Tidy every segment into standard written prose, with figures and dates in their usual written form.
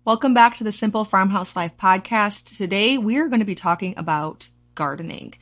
Welcome back to the Simple Farmhouse Life podcast. Today, we are going to be talking about gardening.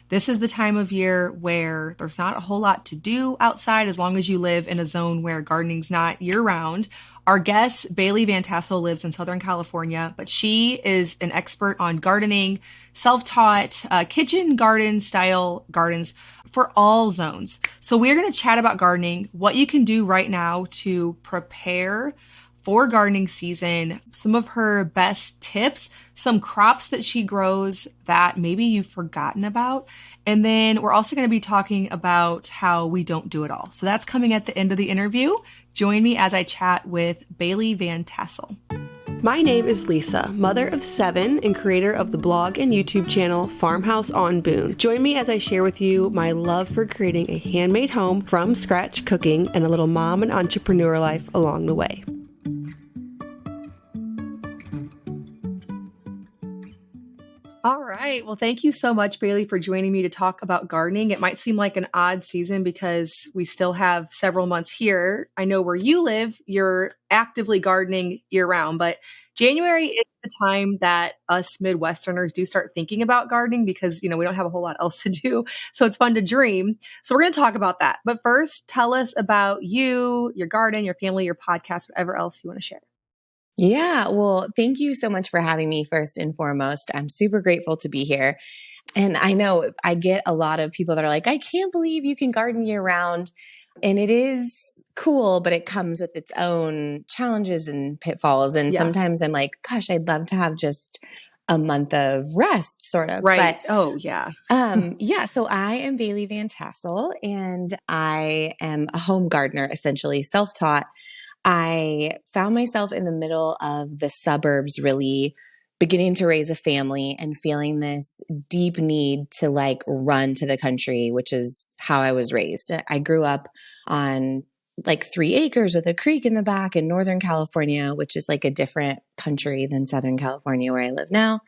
This is the time of year where there's not a whole lot to do outside as long as you live in a zone where gardening's not year-round. Our guest, Bailey Van Tassel, lives in Southern California, but she is an expert on gardening, self-taught, kitchen garden style gardens for all zones. So we're going to chat about gardening, what you can do right now to prepare for gardening season, some of her best tips, some crops that she grows that maybe you've forgotten about. And then we're also going to be talking about how we don't do it all. So that's coming at the end of the interview. Join me as I chat with Bailey Van Tassel. My name is Lisa, mother of 7 and creator of the blog and YouTube channel Farmhouse on Boone. Join me as I share with you my love for creating a handmade home from scratch cooking and a little mom and entrepreneur life along the way. All right. Well, thank you so much, Bailey, for joining me to talk about gardening. It might seem like an odd season because we still have several months here. I know where you live, you're actively gardening year round, but January is the time that us Midwesterners do start thinking about gardening because, we don't have a whole lot else to do. So it's fun to dream. So we're going to talk about that. But first, tell us about you, your garden, your family, your podcast, whatever else you want to share. Yeah, well, thank you so much for having me first and foremost. I'm super grateful to be here. And I know I get a lot of people that are like, I can't believe you can garden year round. And it is cool, but it comes with its own challenges and pitfalls. And sometimes I'm like, gosh, I'd love to have just a month of rest, sort of. Right. But so I am Bailey Van Tassel, and I am a home gardener, essentially self-taught. I found myself in the middle of the suburbs, really beginning to raise a family and feeling this deep need to run to the country, which is how I was raised. I grew up on 3 acres with a creek in the back in Northern California, which is a different country than Southern California where I live now.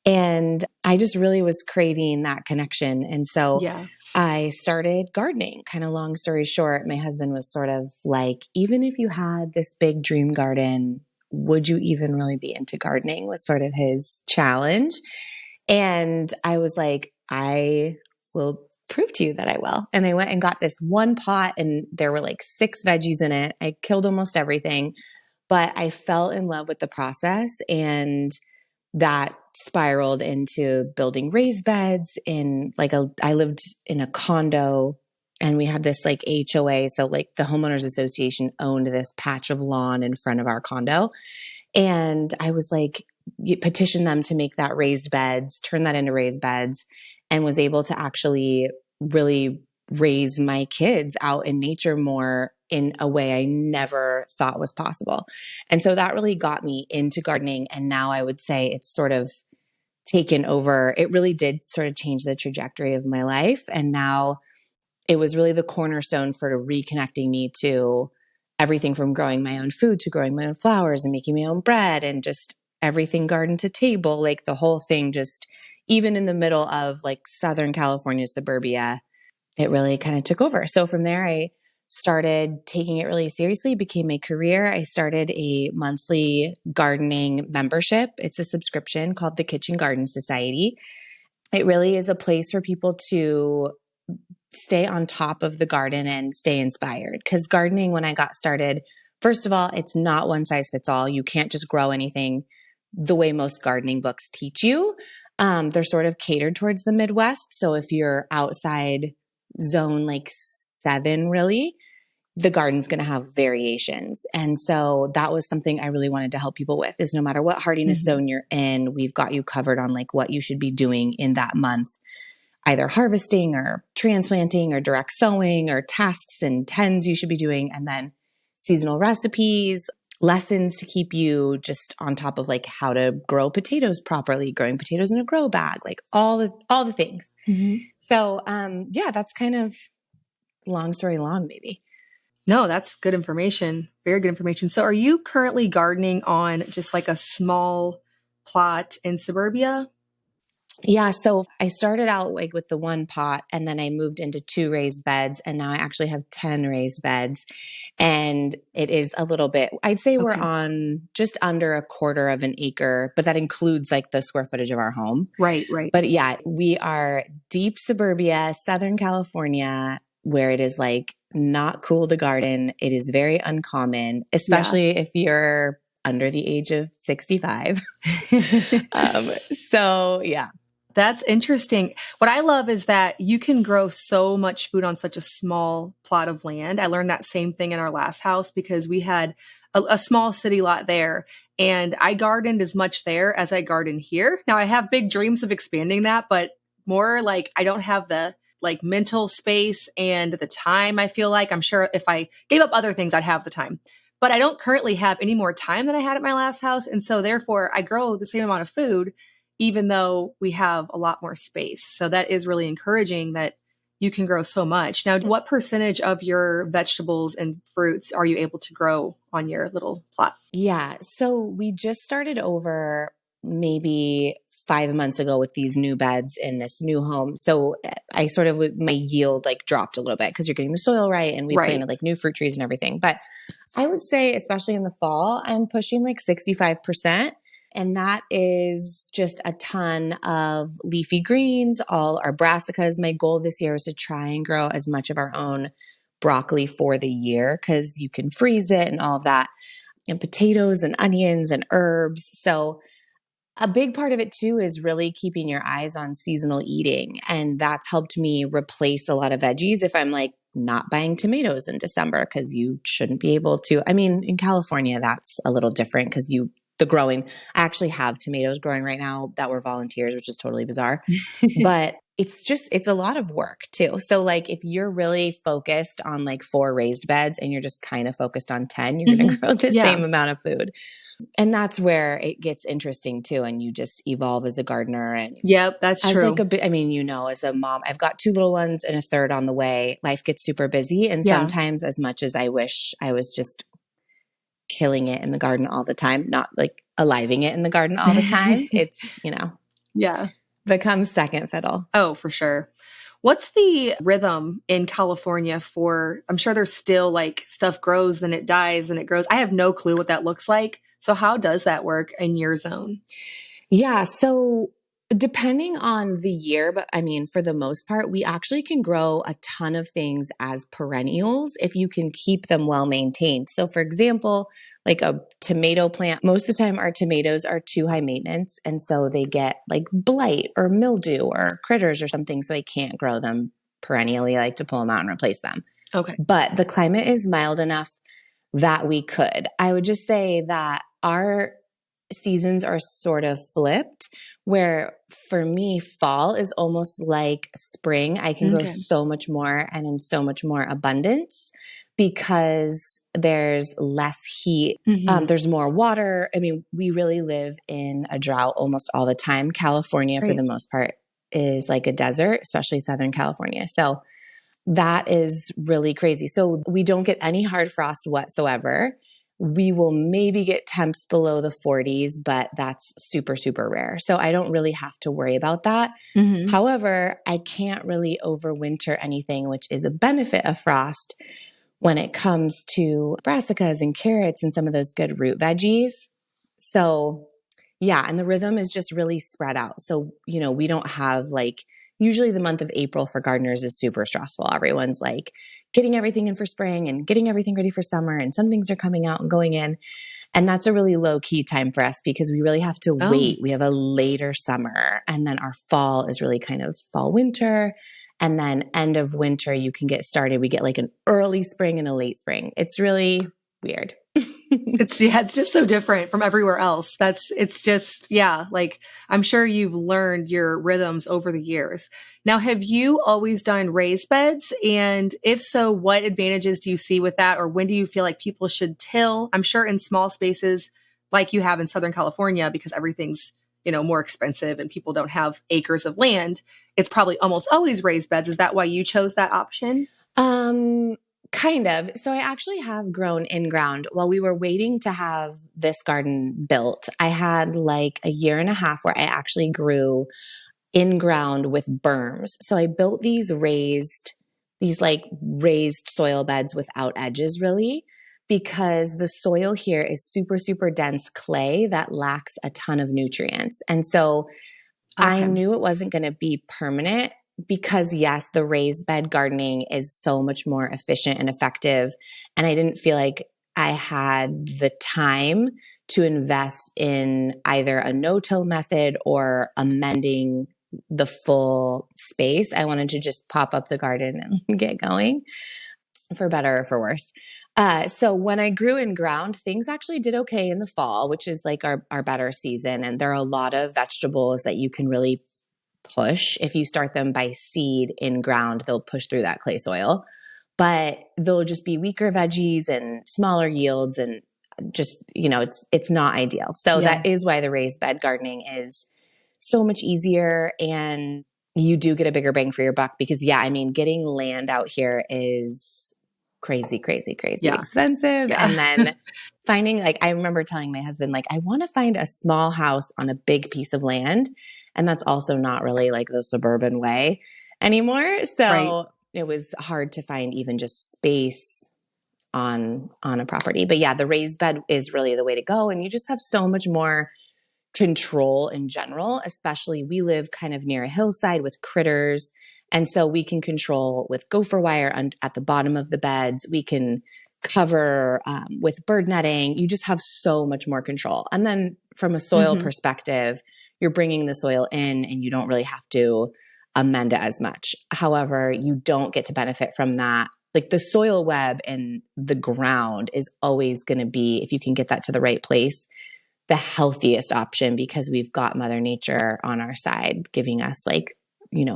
And I just really was craving that connection. And so I started gardening. Kind of long story short, my husband was sort of like, even if you had this big dream garden, would you even really be into gardening? Was sort of his challenge. And I was like, I will prove to you that I will. And I went and got this one pot, and there were 6 veggies in it. I killed almost everything, but I fell in love with the process, and that spiraled into building raised beds I lived in a condo, and we had this HOA. So the homeowners association owned this patch of lawn in front of our condo. And I was petitioned them to make that raised beds, turn that into raised beds, and was able to actually really raise my kids out in nature more in a way I never thought was possible. And so that really got me into gardening. And now I would say it's sort of taken over. It really did sort of change the trajectory of my life. And now it was really the cornerstone for reconnecting me to everything from growing my own food to growing my own flowers and making my own bread and just everything garden to table, the whole thing, just even in the middle of Southern California suburbia, it really kind of took over. So from there, I started taking it really seriously, became a career. I started a monthly gardening membership. It's a subscription called the Kitchen Garden Society. It really is a place for people to stay on top of the garden and stay inspired. Because gardening, when I got started, first of all, it's not one size fits all. You can't just grow anything the way most gardening books teach you. They're sort of catered towards the Midwest. So if you're outside zone 7, really, the garden's going to have variations. And so that was something I really wanted to help people with, is no matter what hardiness zone you're in, we've got you covered on what you should be doing in that month, either harvesting or transplanting or direct sowing or tasks and tends you should be doing. And then seasonal recipes, lessons to keep you just on top of how to grow potatoes properly, growing potatoes in a grow bag, all the things. So, that's kind of long story long, maybe. No, that's good information. Very good information. So are you currently gardening on just a small plot in suburbia? Yeah, so I started out like with the one pot and then I moved into two raised beds and now I actually have 10 raised beds. And it is a little bit, I'd say we're Okay. on just under a quarter of an acre, but that includes like the square footage of our home. Right, right. But yeah, we are deep suburbia, Southern California, where it is like not cool to garden. It is very uncommon, Yeah. especially if you're under the age of 65. So yeah. That's interesting. What I love is that you can grow so much food on such a small plot of land. I learned that same thing in our last house because we had a small city lot there, and I gardened as much there as I garden here. Now I have big dreams of expanding that, but more like I don't have the like mental space and the time. I feel like I'm sure if I gave up other things, I'd have the time. But I don't currently have any more time than I had at my last house. And so therefore I grow the same amount of food even though we have a lot more space. So that is really encouraging that you can grow so much. Now, what percentage of your vegetables and fruits are you able to grow on your little plot? Yeah. So we just started over maybe 5 months ago with these new beds in this new home. So I sort of, my yield like dropped a little bit because you're getting the soil right. And we Right. planted like new fruit trees and everything. But I would say, especially in the fall, I'm pushing like 65%. And that is just a ton of leafy greens, all our brassicas. My goal this year is to try and grow as much of our own broccoli for the year because you can freeze it and all of that, and potatoes and onions and herbs. So a big part of it too is really keeping your eyes on seasonal eating. And that's helped me replace a lot of veggies if I'm like not buying tomatoes in December because you shouldn't be able to. I mean, in California, that's a little different because the growing, I actually have tomatoes growing right now that were volunteers, which is totally bizarre. But it's a lot of work too. So like if you're really focused on like 4 raised beds and you're just kind of focused on 10, you're going to Mhm. grow the Yeah. same amount of food. And that's where it gets interesting too. And you just evolve as a gardener and Yep, that's as like true. a bit, I mean, as a mom, I've got 2 little ones and a third on the way. Life gets super busy. And Yeah. sometimes as much as I wish I was just killing it in the garden all the time, not like aliving it in the garden all the time, it's, Yeah. becomes second fiddle. Oh, for sure. What's the rhythm in California for? I'm sure there's still like stuff grows, then it dies, and it grows. I have no clue what that looks like. So, how does that work in your zone? Yeah. So depending on the year, but I mean, for the most part, we actually can grow a ton of things as perennials if you can keep them well maintained. So, for example, like a tomato plant, most of the time our tomatoes are too high maintenance. And so they get like blight or mildew or critters or something. So I can't grow them perennially, like to pull them out and replace them. Okay. But the climate is mild enough that we could. I would just say that our seasons are sort of flipped, where for me, fall is almost like spring. I can grow Okay. so much more and in so much more abundance because there's less heat. Hmm. There's more water. I mean, we really live in a drought almost all the time. California, for the Great. most part, is like a desert, especially Southern California. So that is really crazy. So we don't get any hard frost whatsoever. We will maybe get temps below the 40s, but that's super, super rare. So I don't really have to worry about that. Hmm. However, I can't really overwinter anything, which is a benefit of frost when it comes to brassicas and carrots and some of those good root veggies. So yeah, and the rhythm is just really spread out. So, we don't have like, usually the month of April for gardeners is super stressful. Everyone's like getting everything in for spring and getting everything ready for summer, and some things are coming out and going in. And that's a really low key time for us because we really have to Oh, wait. We have a later summer, and then our fall is really kind of fall winter. And then end of winter, you can get started. We get like an early spring and a late spring. It's really weird. it's just so different from everywhere else. It's just, yeah, like I'm sure you've learned your rhythms over the years. Now, have you always done raised beds? And if so, what advantages do you see with that? Or when do you feel like people should till? I'm sure in small spaces like you have in Southern California, because everything's, more expensive and people don't have acres of land, it's probably almost always raised beds. Is that why you chose that option? Um, kind of. So I actually have grown in ground. While we were waiting to have this garden built, I had like a year and a half where I actually grew in ground with berms. So I built these like raised soil beds without edges really, because the soil here is super, super dense clay that lacks a ton of nutrients. And so I Okay. knew it wasn't going to be permanent because, yes, the raised bed gardening is so much more efficient and effective. And I didn't feel like I had the time to invest in either a no-till method or amending the full space. I wanted to just pop up the garden and get going, for better or for worse. So when I grew in ground, things actually did okay in the fall, which is like our better season. And there are a lot of vegetables that you can really push. If you start them by seed in ground, they'll push through that clay soil. But they'll just be weaker veggies and smaller yields, and just, it's not ideal. So Yeah. that is why the raised bed gardening is so much easier, and you do get a bigger bang for your buck because, yeah, I mean, getting land out here is crazy, crazy, crazy Yeah. expensive. Yeah. And then finding, like, I remember telling my husband, like, I want to find a small house on a big piece of land. And that's also not really like the suburban way anymore. Right. So it was hard to find even just space on a property. But yeah, the raised bed is really the way to go. And you just have so much more control in general, especially we live kind of near a hillside with critters. And so we can control with gopher wire at the bottom of the beds. We can cover with bird netting. You just have so much more control. And then from a soil Mm-hmm. perspective, you're bringing the soil in and you don't really have to amend it as much. However, you don't get to benefit from that. Like the soil web and the ground is always going to be, if you can get that to the right place, the healthiest option, because we've got Mother Nature on our side, giving us like,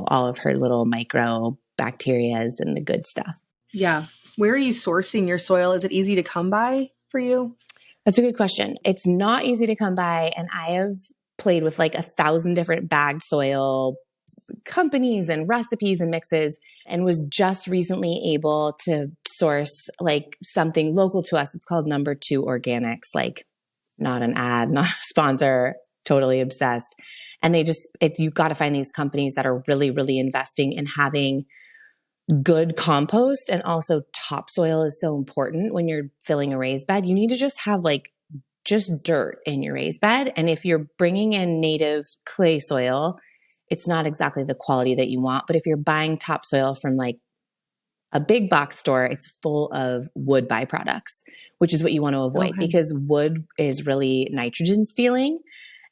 all of her little micro bacterias and the good stuff. Yeah. Where are you sourcing your soil? Is it easy to come by for you? That's a good question. It's not easy to come by. And I have played with like 1,000 different bagged soil companies and recipes and mixes, and was just recently able to source like something local to us. It's called Number Two Organics, like not an ad, not a sponsor, totally obsessed. And you've got to find these companies that are really, really investing in having good compost. And also topsoil is so important when you're filling a raised bed. You need to just have like just dirt in your raised bed. And if you're bringing in native clay soil, it's not exactly the quality that you want. But if you're buying topsoil from like a big box store, it's full of wood byproducts, which is what you want to avoid, Okay. because wood is really nitrogen stealing,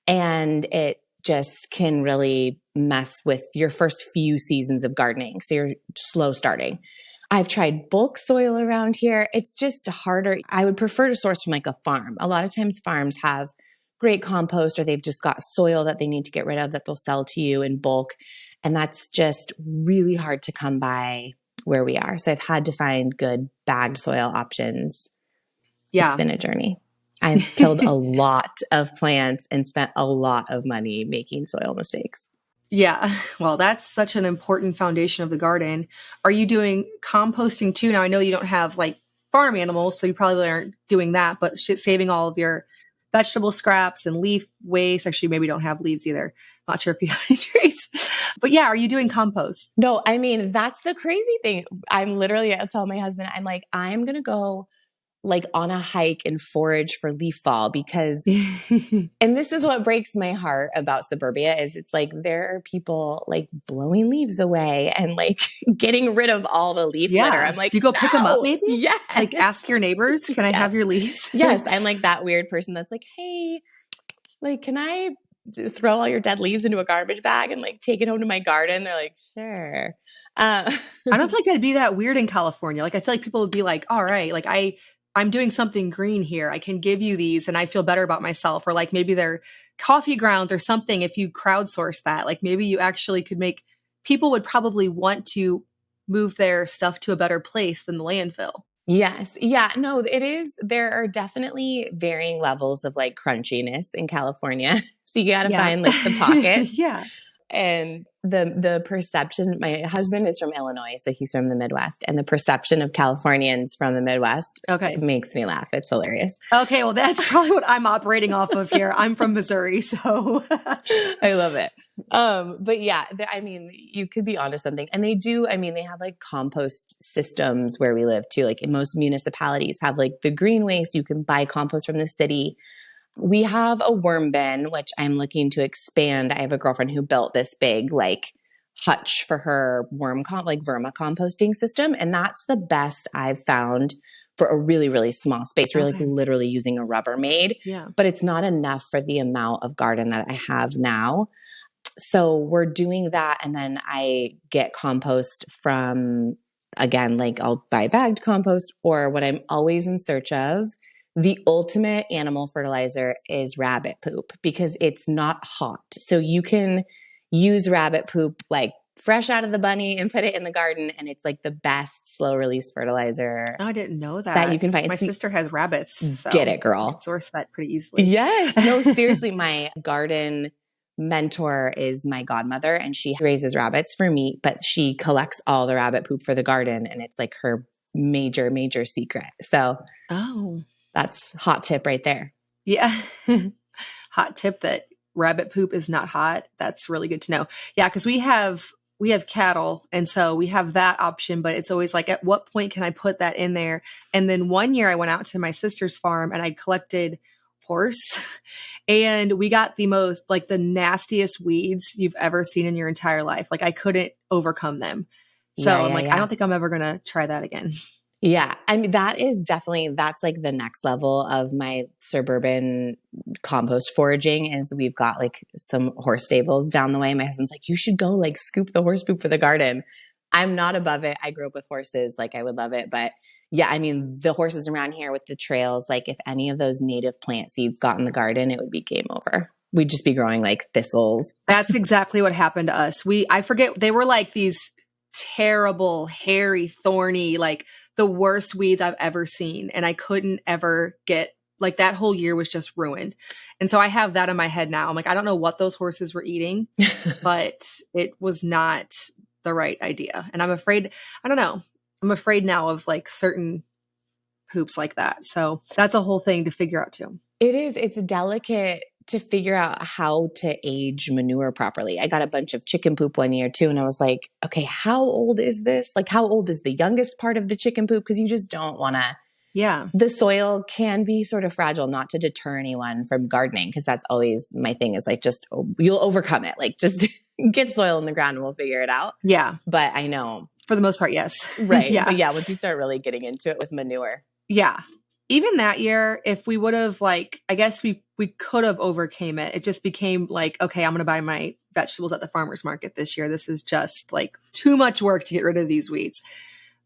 and it just can really mess with your first few seasons of gardening. So you're slow starting. I've tried bulk soil around here. It's just harder. I would prefer to source from like a farm. A lot of times farms have great compost, or they've just got soil that they need to get rid of that they'll sell to you in bulk. And that's just really hard to come by where we are. So I've had to find good bagged soil options. It's Yeah. been a journey. I've killed a lot of plants and spent a lot of money making soil mistakes. Yeah. Well, that's such an important foundation of the garden. Are you doing composting too? Now, I know you don't have like farm animals, so you probably aren't doing that, but saving all of your vegetable scraps and leaf waste. Actually, maybe you don't have leaves either. Not sure if you have any trees. But yeah, are you doing compost? No, I mean, that's the crazy thing. I'll tell my husband, I'm like, I'm going to go like on a hike and forage for leaf fall, because, and this is what breaks my heart about suburbia, is it's like there are people like blowing leaves away and like getting rid of all the leaf litter. Yeah. I'm like, Do you go pick them up no, maybe? yes, Like ask your neighbors, can I have yes, your leaves? yes. I'm like that weird person that's like, hey, like, can I throw all your dead leaves into a garbage bag and like take it home to my garden? They're like, sure. Uh, I don't feel like that'd be that weird in California. Like I feel like people would be like, all right, like I'm doing something green here. I can give you these and I feel better about myself. Or like maybe they're coffee grounds or something. If you crowdsource that, like maybe you actually could make people would probably want to move their stuff to a better place than the landfill. Yes. Yeah. No, it is. There are definitely varying levels of like crunchiness in California. So you got to Yeah. find like the pocket. Yeah. And the perception, my husband is from Illinois, so he's from the Midwest. And the perception of Californians from the Midwest, it Okay. makes me laugh. It's hilarious. Okay. Well, that's probably what I'm operating off of here. I'm from Missouri. So I love it. But yeah, I mean, you could be onto something. And they do, I mean, they have like compost systems where we live too. Like in most municipalities have like the green waste. You can buy compost from the city. We have a worm bin, which I'm looking to expand. I have a girlfriend who built this big like hutch for her like vermicomposting system. And that's the best I've found for a really, really small space. We're like Okay. literally using a Rubbermaid, Yeah. but it's not enough for the amount of garden that I have now. So we're doing that. And then I get compost from, again, like I'll buy bagged compost, or what I'm always in search of. The ultimate animal fertilizer is rabbit poop because it's not hot. So you can use rabbit poop like fresh out of the bunny and put it in the garden. And it's like the best slow release fertilizer Oh, I didn't know that you that. can find. My It's the, sister has rabbits, get so it, I could girl. source that pretty easily. Yes. No, seriously, my garden mentor is my godmother and she raises rabbits for meat, but she collects all the rabbit poop for the garden and it's like her major, major secret. So Oh, that's hot tip right there. yeah. Hot tip that rabbit poop is not hot. That's really good to know. Yeah, because we have cattle, and so we have that option. But it's always like, at what point can I put that in there? And then one year I went out to my sister's farm and I collected horse, and we got the most like the nastiest weeds you've ever seen in your entire life. Like I couldn't overcome them. Yeah, So I'm yeah, like, I yeah. don't think I'm ever gonna try that again. Yeah. I mean, that's like the next level of my suburban compost foraging is we've got like some horse stables down the way. My husband's like, you should go like scoop the horse poop for the garden. I'm not above it. I grew up with horses. Like I would love it. But yeah, I mean, the horses around here with the trails, like if any of those native plant seeds got in the garden, it would be game over. We'd just be growing like thistles. That's exactly what happened to us. I forget, they were like these terrible, hairy, thorny, like the worst weeds I've ever seen. And I couldn't ever get, like, that whole year was just ruined. And so I have that in my head now. I'm like, I don't know what those horses were eating, but it was not the right idea. And I'm afraid, I don't know, I'm afraid now of like certain poops like that. So that's a whole thing to figure out too. It is. It's delicate to figure out how to age manure properly. I got a bunch of chicken poop one year too. And I was like, okay, how old is this? Like, how old is the youngest part of the chicken poop? Because you just don't want to. Yeah. The soil can be sort of fragile, not to deter anyone from gardening. Because that's always my thing is like, just you'll overcome it. Like, just get soil in the ground and we'll figure it out. Yeah. But I know. For the most part, yes. Right. Yeah. But yeah, once you start really getting into it with manure. Yeah. Even that year, if we would have like, I guess we could have overcame it. It just became like, okay, I'm going to buy my vegetables at the farmer's market this year. This is just like too much work to get rid of these weeds.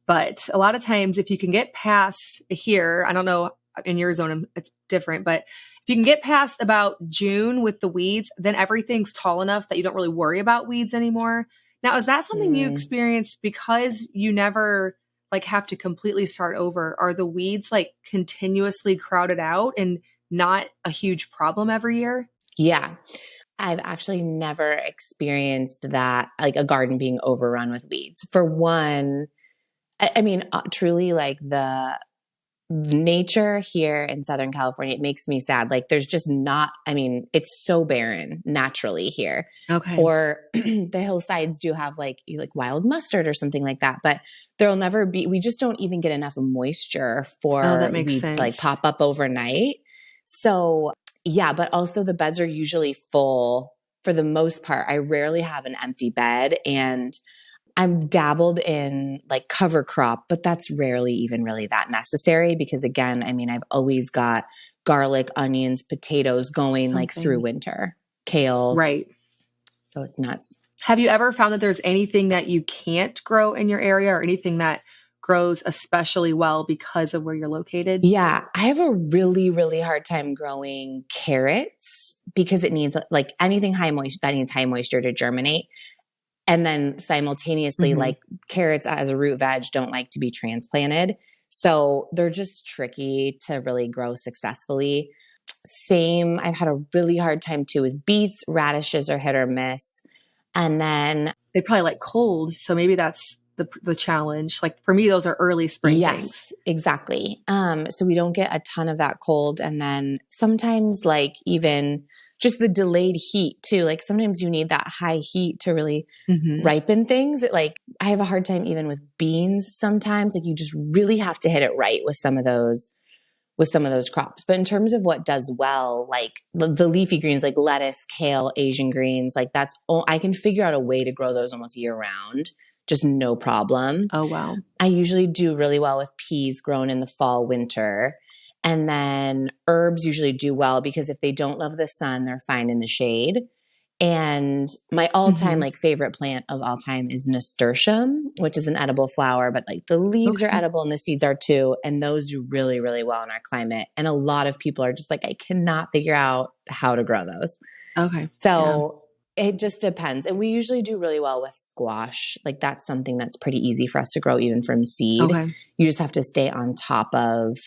But a lot of times, if you can get past here, I don't know, in your zone, it's different, but if you can get past about June with the weeds, then everything's tall enough that you don't really worry about weeds anymore. Now, is that something you experienced because you never like have to completely start over? Are the weeds like continuously crowded out and not a huge problem every year? Yeah. I've actually never experienced that, like a garden being overrun with weeds. For one, I mean, truly, like the nature here in Southern California, it makes me sad. Like, there's just not, I mean, it's so barren naturally here. Okay. Or the hillsides do have like wild mustard or something like that, but there'll never be, we just don't even get enough moisture Oh, that for makes weeds to like sense. pop up overnight. So, yeah, but also the beds are usually full for the most part. I rarely have an empty bed, and I'm dabbled in like cover crop, but that's rarely even really that necessary because again, I mean, I've always got garlic, onions, potatoes going like through Something. winter, kale. Right. So it's nuts. Have you ever found that there's anything that you can't grow in your area or anything that grows especially well because of where you're located? Yeah, I have a really, really hard time growing carrots because it needs like anything high moisture that needs high moisture to germinate. And then simultaneously, Hmm. like carrots as a root veg don't like to be transplanted. So they're just tricky to really grow successfully. Same, I've had a really hard time too with beets, radishes are hit or miss. And then, They probably like cold, so maybe that's the challenge. Like for me, those are early spring things. yes, exactly. So we don't get a ton of that cold. And then sometimes, like even just the delayed heat too. Like sometimes you need that high heat to really Hmm. ripen things. Like I have a hard time even with beans sometimes. Like you just really have to hit it right with some of those crops. But in terms of what does well, like the leafy greens, like lettuce, kale, Asian greens, like that's all I can figure out a way to grow those almost year round, just no problem. Oh, wow. I usually do really well with peas grown in the fall, winter. And then herbs usually do well because if they don't love the sun, they're fine in the shade. And my all-time Hmm. like favorite plant of all time is nasturtium, which is an edible flower, but like the leaves are Okay. edible and the seeds are too. And those do really, really well in our climate. And a lot of people are just like, I cannot figure out how to grow those. Okay. Yeah. So it just depends. And we usually do really well with squash. Like that's something that's pretty easy for us to grow even from seed. Okay. You just have to stay on top of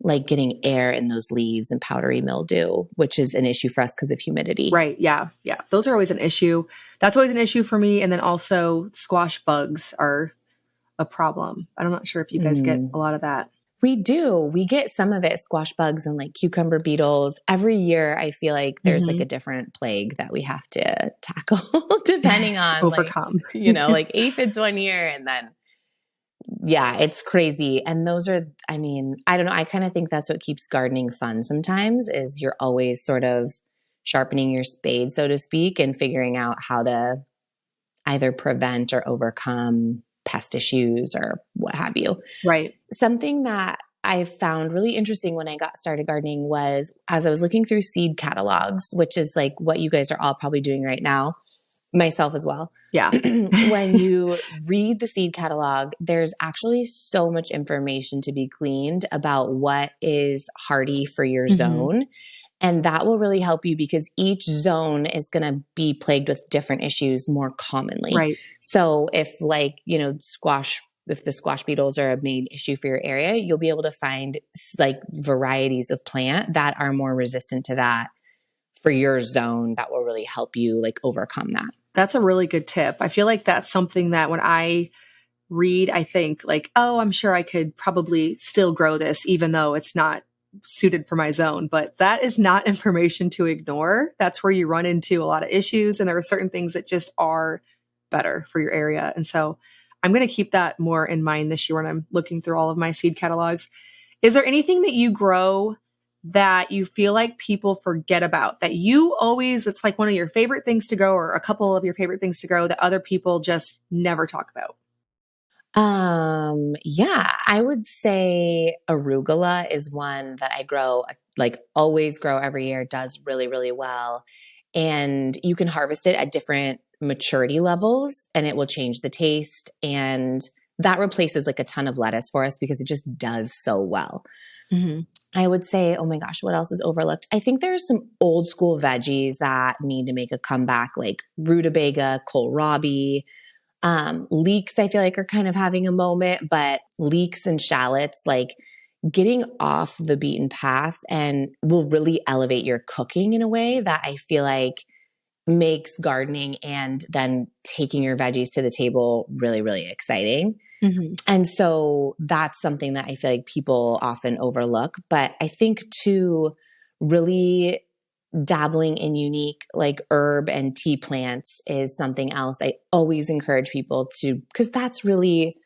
like getting air in those leaves and powdery mildew, which is an issue for us because of humidity. Right. Yeah. Yeah. Those are always an issue. That's always an issue for me. And then also squash bugs are a problem. I'm not sure if you guys get a Mm. lot of that. We do. We get some of it, squash bugs and like cucumber beetles. Every year, I feel like there's like Hmm. a different plague that we have to tackle, depending on like, Overcome. like aphids one year and then yeah, it's crazy. And those are, I mean, I don't know. I kind of think that's what keeps gardening fun sometimes is you're always sort of sharpening your spade, so to speak, and figuring out how to either prevent or overcome pest issues or what have you. Right. Something that I found really interesting when I got started gardening was as I was looking through seed catalogs, which is like what you guys are all probably doing right now, myself as well. Yeah. When you read the seed catalog, there's actually so much information to be gleaned about what is hardy for your Hmm. zone. And that will really help you because each zone is going to be plagued with different issues more commonly. Right. So if like, if the squash beetles are a main issue for your area, you'll be able to find like varieties of plant that are more resistant to that for your zone that will really help you like overcome that. That's a really good tip. I feel like that's something that when I read, I think like, oh, I'm sure I could probably still grow this, even though it's not suited for my zone. But that is not information to ignore. That's where you run into a lot of issues. And there are certain things that just are better for your area. And so I'm going to keep that more in mind this year when I'm looking through all of my seed catalogs. Is there anything that you grow that you feel like people forget about that you always, it's like one of your favorite things to grow or a couple of your favorite things to grow that other people just never talk about? Yeah, I would say arugula is one that I grow, like always grow every year, does really, really well. And you can harvest it at different maturity levels and it will change the taste. And that replaces like a ton of lettuce for us because it just does so well. Hmm. I would say, oh my gosh, what else is overlooked? I think there's some old school veggies that need to make a comeback, like rutabaga, kohlrabi. Leeks, I feel like are kind of having a moment, but leeks and shallots, like getting off the beaten path and will really elevate your cooking in a way that I feel like makes gardening and then taking your veggies to the table really, really exciting. Hmm. And so that's something that I feel like people often overlook. But I think too, really dabbling in unique like herb and tea plants is something else I always encourage people to, because that's really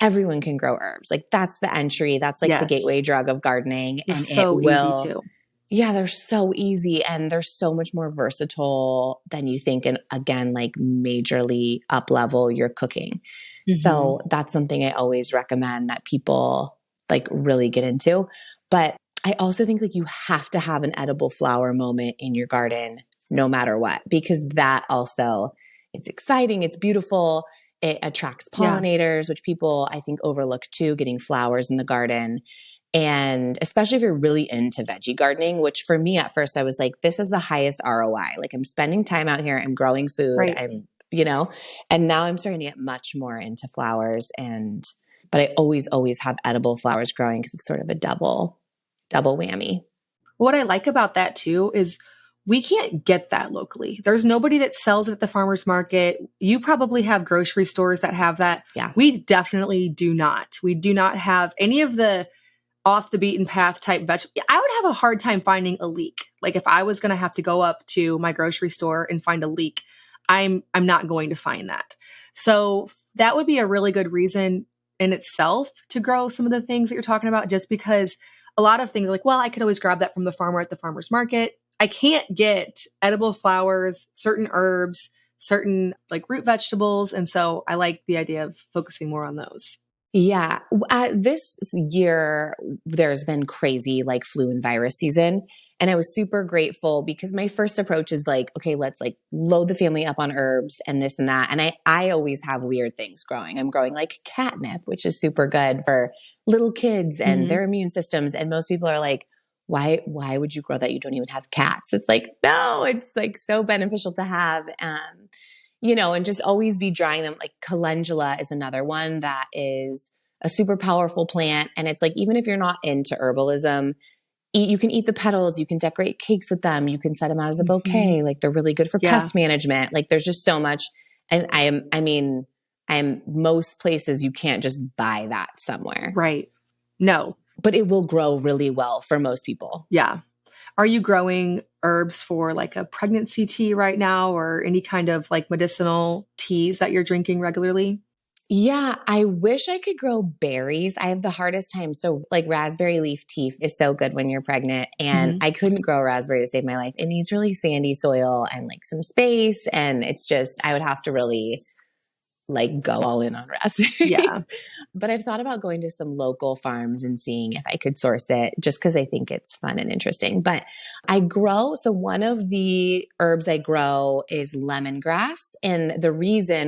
everyone can grow herbs. Like that's the entry, that's like the Yes. gateway drug of gardening. They're And it so easy will, too. yeah, they're so easy and they're so much more versatile than you think. And again, like majorly up level your cooking. Hmm. So that's something I always recommend that people like really get into. But I also think like you have to have an edible flower moment in your garden no matter what, because that also, it's exciting, it's beautiful, it attracts Yeah. pollinators, which people I think overlook too, getting flowers in the garden. And especially if you're really into veggie gardening, which for me at first I was like, this is the highest ROI. Like I'm spending time out here, I'm growing food, Right. you know, and now I'm starting to get much more into flowers but I always have edible flowers growing because it's sort of a double whammy. What I like about that too is we can't get that locally. There's nobody that sells it at the farmer's market. You probably have grocery stores that have that. Yeah. We definitely do not. We do not have any of the off the beaten path type vegetable, I would have a hard time finding a leek. Like if I was going to have to go up to my grocery store and find a leek, I'm not going to find that. So that would be a really good reason in itself to grow some of the things that you're talking about, just because a lot of things like, well, I could always grab that from the farmer at the farmer's market. I can't get edible flowers, certain herbs, certain like root vegetables. And so I like the idea of focusing more on those. Yeah. This year, there's been crazy like flu and virus season. And I was super grateful because my first approach is like, okay, let's like load the family up on herbs and this and that. And I always have weird things growing. I'm growing like catnip, which is super good for little kids and their immune systems. And most people are like, why would you grow that? You don't even have cats. It's like, no, it's like so beneficial to have. And just always be drying them. Like calendula is another one that is a super powerful plant. And it's like, even if you're not into herbalism, you can eat the petals, you can decorate cakes with them, you can set them out as a bouquet. Like they're really good for pest management. Like there's just so much. And I'm most places you can't just buy that somewhere. Right. No. But it will grow really well for most people. Yeah. Are you growing herbs for like a pregnancy tea right now, or any kind of like medicinal teas that you're drinking regularly? Yeah, I wish I could grow berries. I have the hardest time. So like raspberry leaf tea is so good when you're pregnant, and I couldn't grow raspberry to save my life. It needs really sandy soil and like some space. And it's just, I would have to really like go all in on raspberries. Yeah. But I've thought about going to some local farms and seeing if I could source it, just because I think it's fun and interesting. But so one of the herbs I grow is lemongrass. And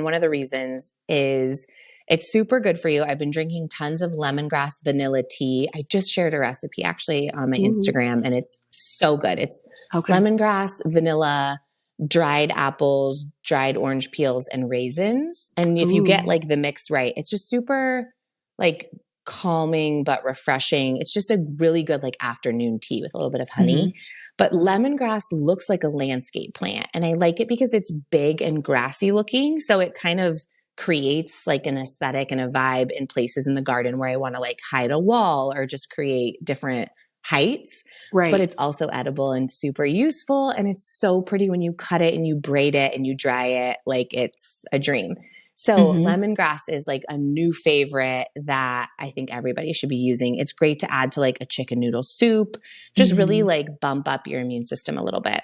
one of the reasons is it's super good for you. I've been drinking tons of lemongrass vanilla tea. I just shared a recipe actually on my Instagram, and it's so good. It's lemongrass, vanilla, dried apples, dried orange peels, and raisins. And if you get like the mix right, it's just super like calming but refreshing. It's just a really good like afternoon tea with a little bit of honey. But lemongrass looks like a landscape plant. And I like it because it's big and grassy looking. So it kind of creates like an aesthetic and a vibe in places in the garden where I want to like hide a wall or just create different heights. Right. But it's also edible and super useful. And it's so pretty when you cut it and you braid it and you dry it. Like it's a dream. So lemongrass is like a new favorite that I think everybody should be using. It's great to add to like a chicken noodle soup, just really like bump up your immune system a little bit.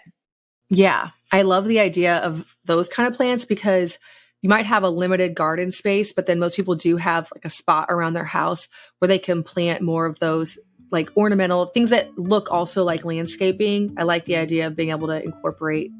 Yeah. I love the idea of those kind of plants because you might have a limited garden space, but then most people do have like a spot around their house where they can plant more of those like ornamental things that look also like landscaping. I like the idea of being able to incorporate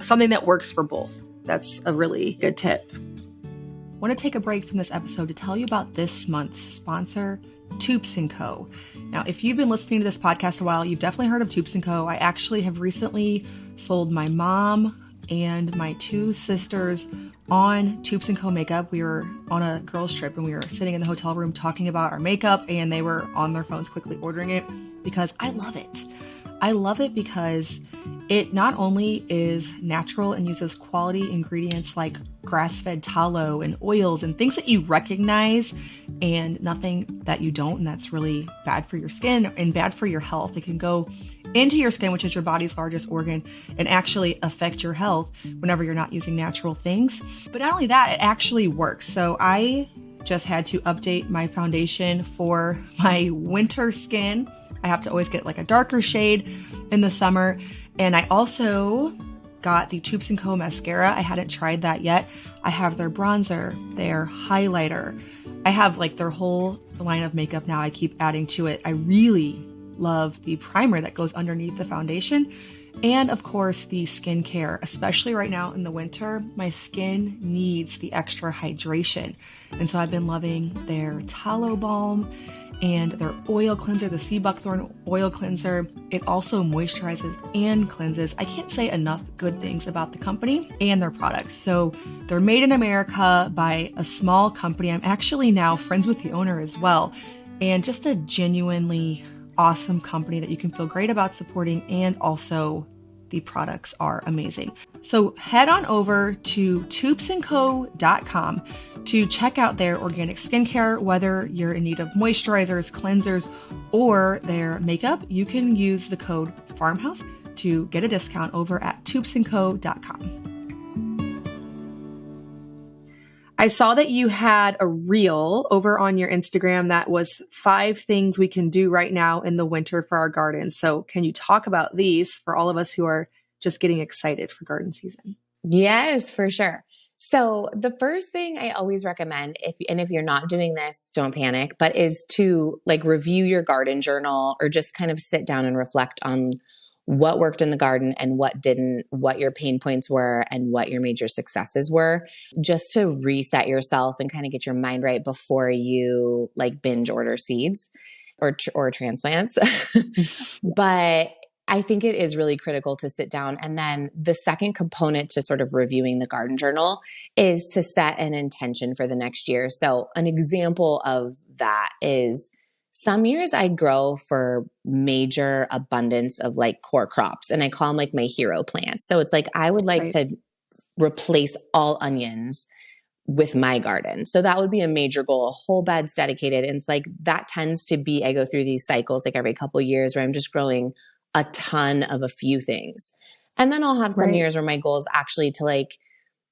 something that works for both. That's a really good tip. I want to take a break from this episode to tell you about this month's sponsor, Toops & Co. Now, if you've been listening to this podcast a while, you've definitely heard of Toops & Co. I actually have recently sold my mom and my two sisters on Toops & Co. makeup. We were on a girls trip and we were sitting in the hotel room talking about our makeup, and they were on their phones quickly ordering it because I love it. I love it because it not only is natural and uses quality ingredients like grass-fed tallow and oils and things that you recognize and nothing that you don't, and that's really bad for your skin and bad for your health. It can go into your skin, which is your body's largest organ, and actually affect your health whenever you're not using natural things. But not only that, it actually works. So I just had to update my foundation for my winter skin. I have to always get like a darker shade in the summer. And I also got the Toops & Co. mascara. I hadn't tried that yet. I have their bronzer, their highlighter. I have like their whole line of makeup now. I keep adding to it. I really love the primer that goes underneath the foundation. And of course, the skincare, especially right now in the winter, my skin needs the extra hydration. And so I've been loving their tallow balm and their oil cleanser, the sea buckthorn oil cleanser. It also moisturizes and cleanses. I can't say enough good things about the company and their products. So they're made in America by a small company. I'm actually now friends with the owner as well. And just a genuinely awesome company that you can feel great about supporting, and also the products are amazing. So head on over to toopsandco.com. To check out their organic skincare, whether you're in need of moisturizers, cleansers, or their makeup, you can use the code FARMHOUSE to get a discount over at toupsandco.com. I saw that you had a reel over on your Instagram that was 5 things we can do right now in the winter for our gardens. So can you talk about these for all of us who are just getting excited for garden season? Yes, for sure. So the first thing I always recommend, if you're not doing this, don't panic, but is to like review your garden journal or just kind of sit down and reflect on what worked in the garden and what didn't, what your pain points were and what your major successes were, just to reset yourself and kind of get your mind right before you like binge order seeds or transplants. But I think it is really critical to sit down. And then the second component to sort of reviewing the garden journal is to set an intention for the next year. So an example of that is some years I grow for major abundance of like core crops, and I call them like my hero plants. So it's like I would like Right. to replace all onions with my garden. So that would be a major goal, whole beds dedicated. And it's like that tends to be, I go through these cycles like every couple of years where I'm just growing a ton of a few things. And then I'll have some Right. years where my goal is actually to like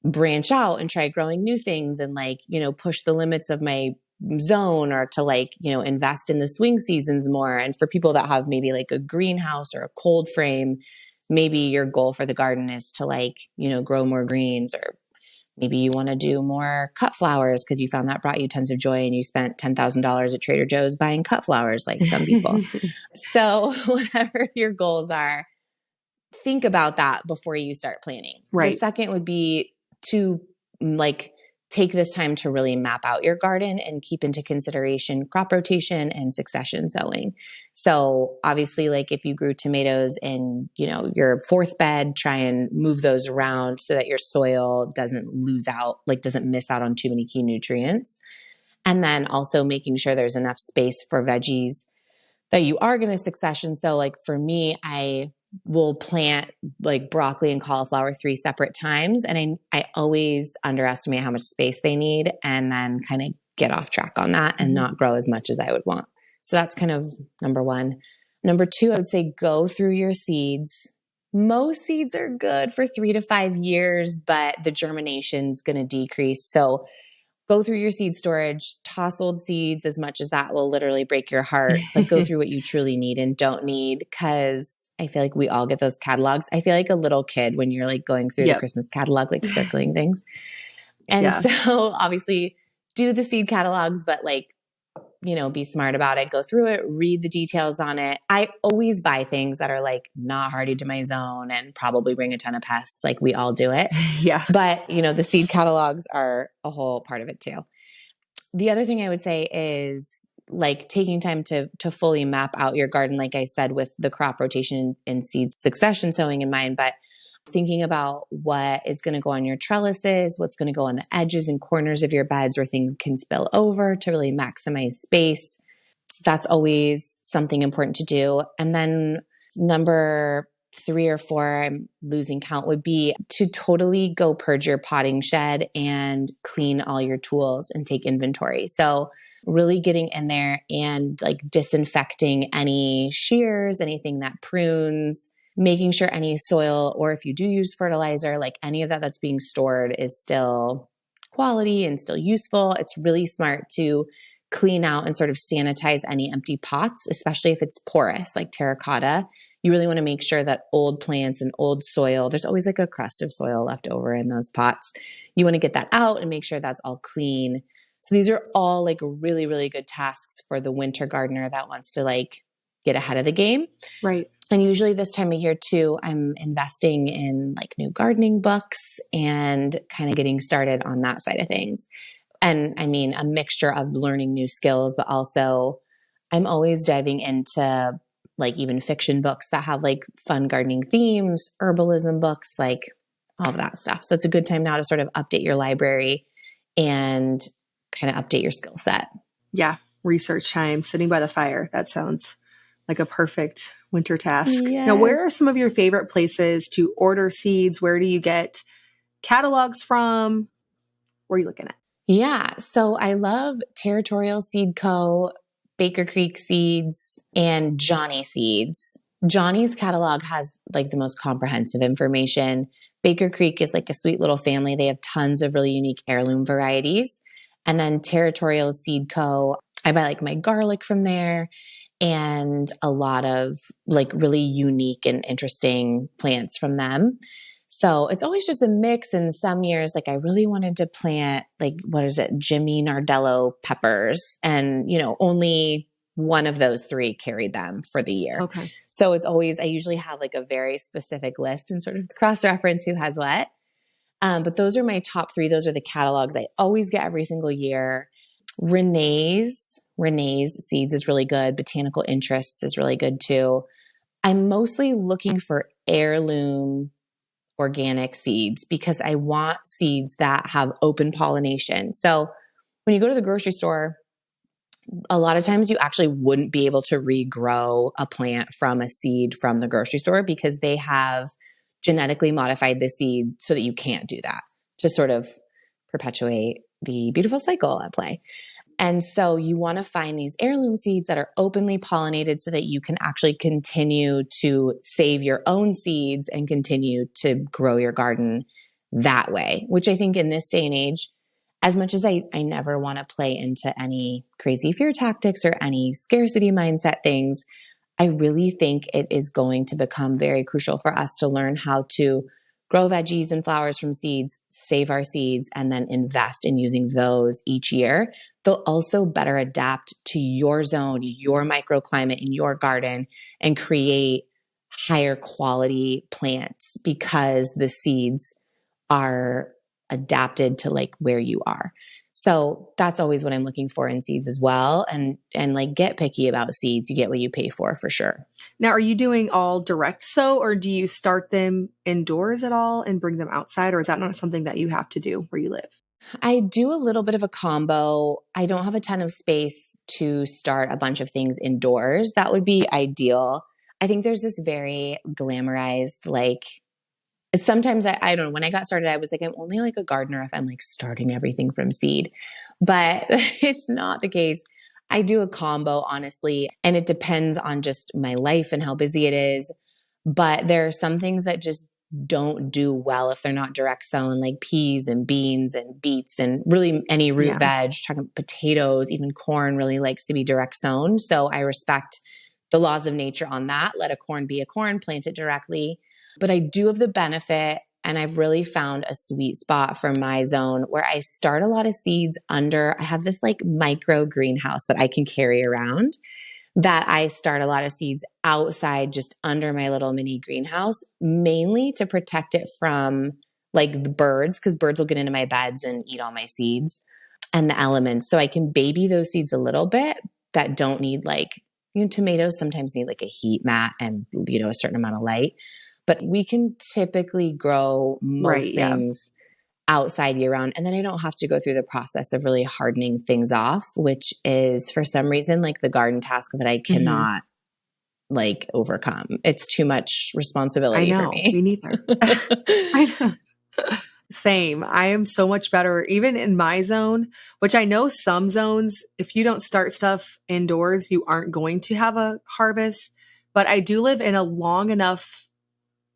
branch out and try growing new things and like, push the limits of my zone or to like, invest in the swing seasons more. And for people that have maybe like a greenhouse or a cold frame, maybe your goal for the garden is to like, grow more greens, or maybe you want to do more cut flowers because you found that brought you tons of joy and you spent $10,000 at Trader Joe's buying cut flowers like some people. So whatever your goals are, think about that before you start planning. The Right. second would be to like take this time to really map out your garden and keep into consideration crop rotation and succession sowing. So obviously, like if you grew tomatoes in, your fourth bed, try and move those around so that your soil doesn't lose out, like doesn't miss out on too many key nutrients. And then also making sure there's enough space for veggies that you are going to succession. So like for me, I will plant like broccoli and cauliflower 3 separate times. And I always underestimate how much space they need and then kind of get off track on that and not grow as much as I would want. So that's kind of number 1. Number 2, I would say go through your seeds. Most seeds are good for 3 to 5 years, but the germination is going to decrease. So go through your seed storage, toss old seeds as much as that will literally break your heart, but go through what you truly need and don't need, because I feel like we all get those catalogs. I feel like a little kid when you're like going through the Yep. Christmas catalog, like circling things. And Yeah. so obviously do the seed catalogs, but like, be smart about it, go through it, read the details on it. I always buy things that are like not hardy to my zone and probably bring a ton of pests. Like we all do it. Yeah. But, the seed catalogs are a whole part of it too. The other thing I would say is like taking time to fully map out your garden, like I said, with the crop rotation and seed succession sowing in mind, but thinking about what is going to go on your trellises, what's going to go on the edges and corners of your beds where things can spill over to really maximize space. That's always something important to do. And then number 3 or 4, I'm losing count, would be to totally go purge your potting shed and clean all your tools and take inventory. So really getting in there and like disinfecting any shears, anything that prunes, making sure any soil, or if you do use fertilizer, like any of that that's being stored is still quality and still useful. It's really smart to clean out and sort of sanitize any empty pots, especially if it's porous like terracotta. You really want to make sure that old plants and old soil, there's always like a crust of soil left over in those pots. You want to get that out and make sure that's all clean. So these are all like really, really good tasks for the winter gardener that wants to like get ahead of the game. Right. And usually this time of year too, I'm investing in like new gardening books and kind of getting started on that side of things. And I mean, a mixture of learning new skills, but also I'm always diving into like even fiction books that have like fun gardening themes, herbalism books, like all of that stuff. So it's a good time now to sort of update your library and kind of update your skill set. Yeah. Research time, sitting by the fire. That sounds like a perfect winter task. Now, where are Yes. some of your favorite places to order seeds? Where do you get catalogs from? Where are you looking at? Yeah. So I love Territorial Seed Co., Baker Creek Seeds, and Johnny Seeds. Johnny's catalog has like the most comprehensive information. Baker Creek is like a sweet little family. They have tons of really unique heirloom varieties. And then Territorial Seed Co., I buy like my garlic from there and a lot of like really unique and interesting plants from them. So it's always just a mix. And some years, like I really wanted to plant like, what is it, Jimmy Nardello peppers. And, only one of those three carried them for the year. Okay. So it's always, I usually have like a very specific list and sort of cross reference who has what. But those are my top three. Those are the catalogs I always get every single year. Renee's Seeds is really good. Botanical Interests is really good too. I'm mostly looking for heirloom organic seeds because I want seeds that have open pollination. So when you go to the grocery store, a lot of times you actually wouldn't be able to regrow a plant from a seed from the grocery store because they have genetically modified the seed so that you can't do that to sort of perpetuate the beautiful cycle at play. And so you want to find these heirloom seeds that are openly pollinated so that you can actually continue to save your own seeds and continue to grow your garden that way, which I think in this day and age, as much as I never want to play into any crazy fear tactics or any scarcity mindset things, I really think it is going to become very crucial for us to learn how to grow veggies and flowers from seeds, save our seeds, and then invest in using those each year. They'll also better adapt to your zone, your microclimate in your garden, and create higher quality plants because the seeds are adapted to like where you are. So that's always what I'm looking for in seeds as well. And like get picky about seeds. You get what you pay for sure. Now, are you doing all direct sow or do you start them indoors at all and bring them outside? Or is that not something that you have to do where you live? I do a little bit of a combo. I don't have a ton of space to start a bunch of things indoors. That would be ideal. I think there's this very glamorized, like, sometimes I don't know. When I got started, I was like, I'm only like a gardener if I'm like starting everything from seed. But it's not the case. I do a combo, honestly, and it depends on just my life and how busy it is. But there are some things that just don't do well if they're not direct sown, like peas and beans and beets and really any root Yeah. veg, talking potatoes, even corn really likes to be direct sown. So I respect the laws of nature on that. Let a corn be a corn, plant it directly. But I do have the benefit, and I've really found a sweet spot for my zone where I start a lot of seeds under. I have this like micro greenhouse that I can carry around, that I start a lot of seeds outside just under my little mini greenhouse, mainly to protect it from like the birds, because birds will get into my beds and eat all my seeds and the elements. So I can baby those seeds a little bit that don't need like, tomatoes sometimes need like a heat mat and, a certain amount of light. But we can typically grow Right. most Yeah. things outside year round. And then I don't have to go through the process of really hardening things off, which is for some reason like the garden task that I Hmm. cannot like overcome. It's too much I responsibility for know. Me me. neither. I know. Same. I am so much better, even in my zone, which I know some zones, if you don't start stuff indoors, you aren't going to have a harvest. But I do live in a long enough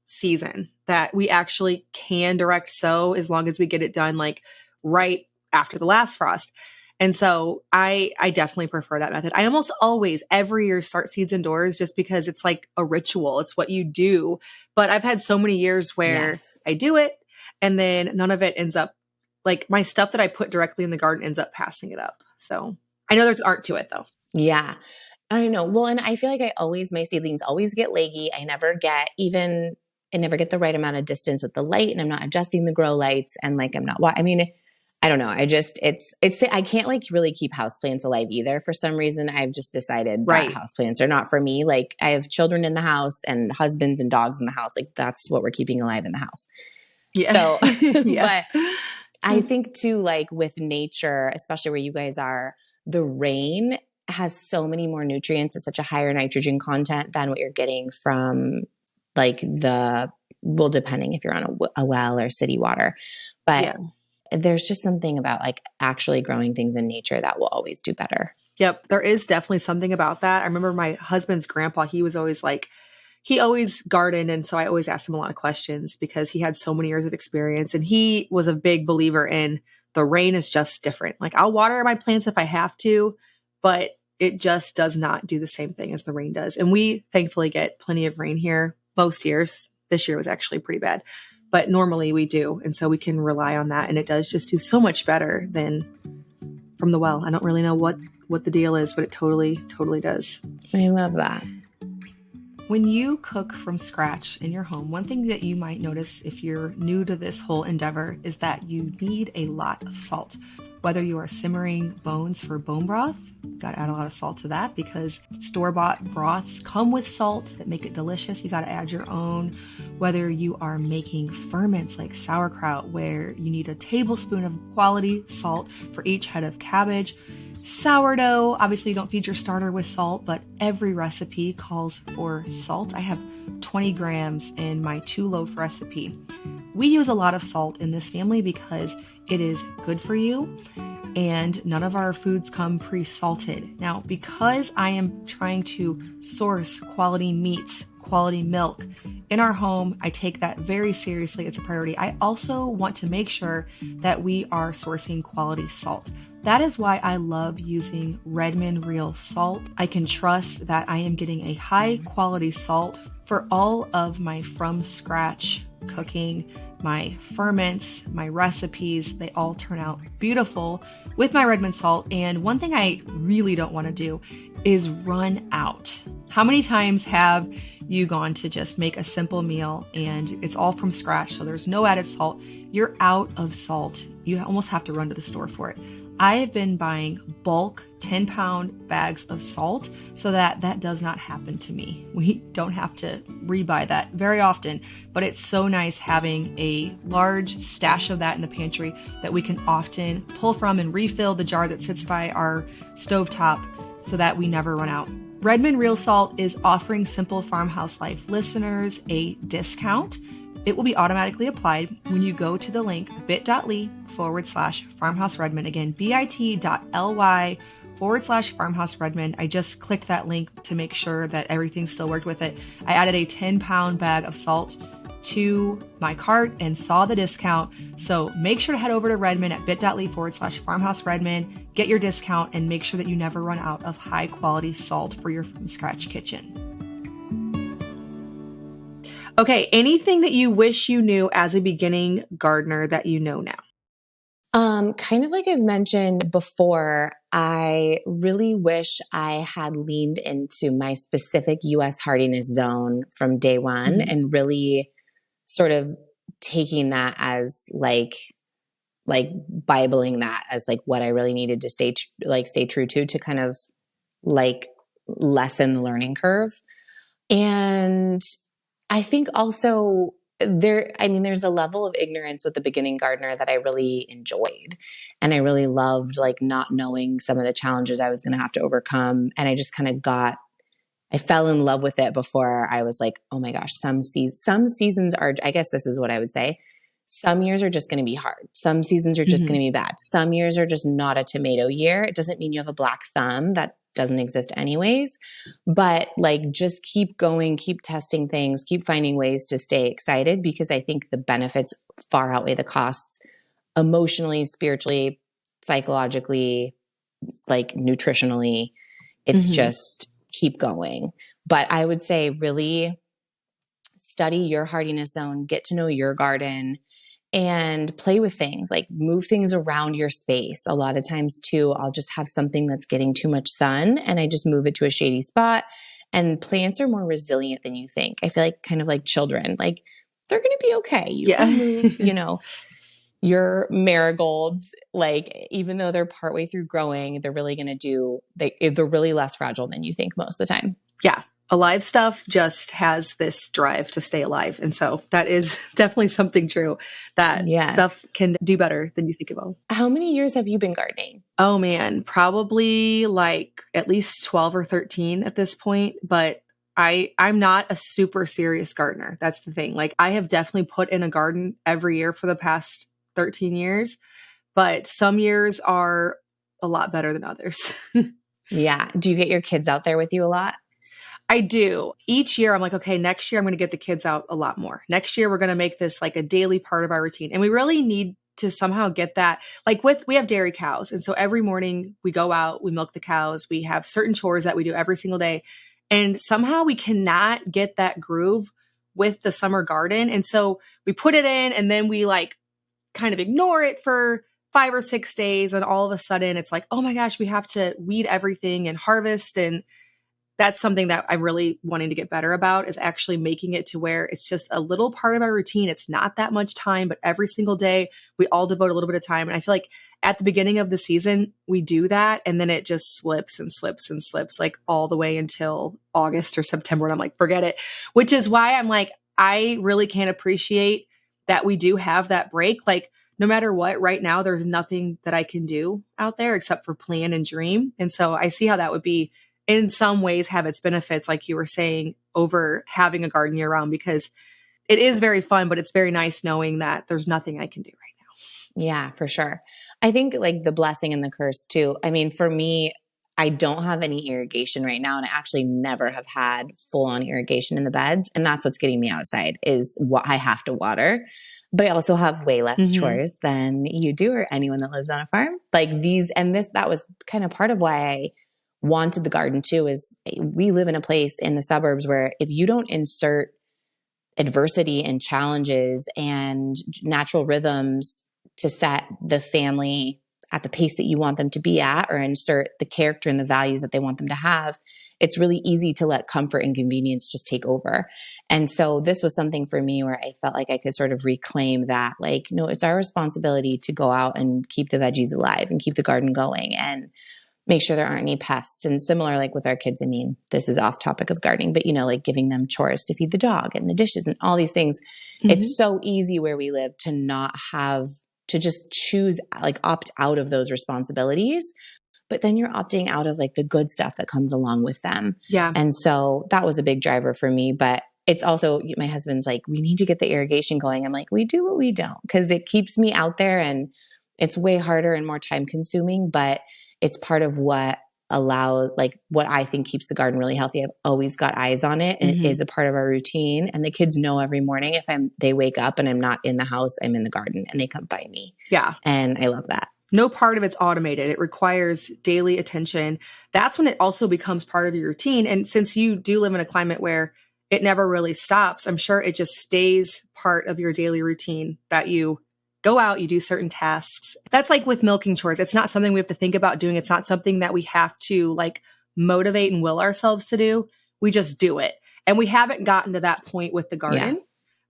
season that we actually can direct sow as long as we get it done like right after the last frost. And so I definitely prefer that method. I almost always every year start seeds indoors just because it's like a ritual. It's what you do. But I've had so many years where Yes. I do it and then none of it ends up like my stuff that I put directly in the garden ends up passing it up. So I know there's art to it though. Yeah. I know. Well, and I feel like my seedlings always get leggy. I never get the right amount of distance with the light, and I'm not adjusting the grow lights, and like I'm not, I mean, I don't know. I can't like really keep houseplants alive either. For some reason, I've just decided that Right. houseplants are not for me. Like I have children in the house and husbands and dogs in the house. Like that's what we're keeping alive in the house. Yeah. So, Yeah. but I think too, like with nature, especially where you guys are, the rain has so many more nutrients. It's such a higher nitrogen content than what you're getting from like well, depending if you're on a well or city water. But Yeah. there's just something about like actually growing things in nature that will always do better. Yep, there is definitely something about that. I remember my husband's grandpa, he was always like, he always gardened. And so I always asked him a lot of questions because he had so many years of experience. And he was a big believer in the rain is just different. Like I'll water my plants if I have to, but it just does not do the same thing as the rain does. And we thankfully get plenty of rain here most years. This year was actually pretty bad, but normally we do. And so we can rely on that. And it does just do so much better than from the well. I don't really know what the deal is, but it totally does. I love that. When you cook from scratch in your home, one thing that you might notice if you're new to this whole endeavor is that you need a lot of salt. Whether you are simmering bones for bone broth, got to add a lot of salt to that because store-bought broths come with salts that make it delicious. You got to add your own. Whether you are making ferments like sauerkraut, where you need a tablespoon of quality salt for each head of cabbage. Sourdough, obviously you don't feed your starter with salt, but every recipe calls for salt. I have 20 grams in my 2-loaf recipe. We use a lot of salt in this family because it is good for you and none of our foods come pre-salted. Now, because I am trying to source quality meats, quality milk in our home, I take that very seriously. It's a priority. I also want to make sure that we are sourcing quality salt. That is why I love using Redmond Real Salt. I can trust that I am getting a high quality salt for all of my from scratch cooking, my ferments, my recipes. They all turn out beautiful with my Redmond salt. And one thing I really don't want to do is run out. How many times have you gone to just make a simple meal and it's all from scratch, so there's no added salt? You're out of salt. You almost have to run to the store for it. I have been buying bulk 10-pound bags of salt so that that does not happen to me. We don't have to rebuy that very often, but it's so nice having a large stash of that in the pantry that we can often pull from and refill the jar that sits by our stovetop so that we never run out. Redmond Real Salt is offering Simple Farmhouse Life listeners a discount. It will be automatically applied when you go to the link bit.ly/farmhouse Redmond. Again, bit.ly/farmhouse Redmond. I just clicked that link to make sure that everything still worked with it. I added a 10-pound bag of salt to my cart and saw the discount. So make sure to head over to Redmond at bit.ly/farmhouse Redmond, get your discount, and make sure that you never run out of high quality salt for your from scratch kitchen. Okay, anything that you wish you knew as a beginning gardener that you know now? Kind of like I've mentioned before, I really wish I had leaned into my specific US hardiness zone from day one and really sort of taking that as like Bibling that as like what I really needed to stay true to kind of like lessen the learning curve. And I think also there's a level of ignorance with the beginning gardener that I really enjoyed. And I really loved like not knowing some of the challenges I was going to have to overcome. And I just kind of I fell in love with it before I was like, oh my gosh, some seasons are, I guess this is what I would say. Some years are just going to be hard. Some seasons are just going to be bad. Some years are just not a tomato year. It doesn't mean you have a black thumb. That doesn't exist anyways. But like, just keep going, keep testing things, keep finding ways to stay excited, because I think the benefits far outweigh the costs emotionally, spiritually, psychologically, like nutritionally. It's just keep going. But I would say really study your hardiness zone, get to know your garden, and play with things, like move things around your space. A lot of times too, I'll just have something that's getting too much sun and I just move it to a shady spot. And plants are more resilient than you think. I feel like kind of like children, like they're going to be okay. You can move, your marigolds, like even though they're partway through growing, they're really going to they're really less fragile than you think most of the time. Yeah. Alive stuff just has this drive to stay alive. And so that is definitely something true, that stuff can do better than you think about. How many years have you been gardening? Oh man, probably like at least 12 or 13 at this point. But I'm not a super serious gardener. That's the thing. Like I have definitely put in a garden every year for the past 13 years, but some years are a lot better than others. Yeah. Do you get your kids out there with you a lot? I do. Each year, I'm like, okay, next year I'm going to get the kids out a lot more. Next year, we're going to make this like a daily part of our routine. And we really need to somehow get that. Like we have dairy cows. And so every morning we go out, we milk the cows, we have certain chores that we do every single day. And somehow we cannot get that groove with the summer garden. And so we put it in and then we like kind of ignore it for 5 or 6 days. And all of a sudden it's like, oh my gosh, we have to weed everything and harvest. And that's something that I'm really wanting to get better about, is actually making it to where it's just a little part of our routine. It's not that much time, but every single day we all devote a little bit of time. And I feel like at the beginning of the season, we do that. And then it just slips and slips and slips like all the way until August or September. And I'm like, forget it, which is why I'm like, I really can't appreciate that we do have that break. Like no matter what, right now, there's nothing that I can do out there except for plan and dream. And so I see how that would be in some ways have its benefits, like you were saying, over having a garden year round, because it is very fun, but it's very nice knowing that there's nothing I can do right now. Yeah, for sure. I think like the blessing and the curse too. I mean, for me, I don't have any irrigation right now, and I actually never have had full on irrigation in the beds. And that's what's getting me outside is what I have to water. But I also have way less Mm-hmm. chores than you do or anyone that lives on a farm. Like these and this, that was kind of part of why I wanted the garden too, is we live in a place in the suburbs where if you don't insert adversity and challenges and natural rhythms to set the family at the pace that you want them to be at, or insert the character and the values that they want them to have, it's really easy to let comfort and convenience just take over. And so this was something for me where I felt like I could sort of reclaim that, like, no, it's our responsibility to go out and keep the veggies alive and keep the garden going and make sure there aren't any pests. And similar, like with our kids, I mean, this is off topic of gardening, but like giving them chores to feed the dog and the dishes and all these things. Mm-hmm. It's so easy where we live to not have to just choose, like opt out of those responsibilities. But then you're opting out of like the good stuff that comes along with them. Yeah. And so that was a big driver for me. But it's also, my husband's like, we need to get the irrigation going. I'm like, we do, but we don't, because it keeps me out there and it's way harder and more time consuming. But it's part of what what I think keeps the garden really healthy. I've always got eyes on it, and it Mm-hmm. is a part of our routine. And the kids know every morning if they wake up and I'm not in the house, I'm in the garden, and they come find me. Yeah. And I love that. No part of it's automated. It requires daily attention. That's when it also becomes part of your routine. And since you do live in a climate where it never really stops, I'm sure it just stays part of your daily routine that you go out, you do certain tasks. That's like with milking chores. It's not something we have to think about doing. It's not something that we have to like motivate and will ourselves to do. We just do it. And we haven't gotten to that point with the Yeah. garden,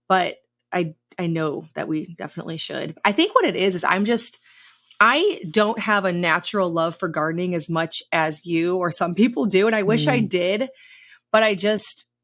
but I know that we definitely should. I think what it is I don't have a natural love for gardening as much as you or some people do. And I wish I Mm. did, but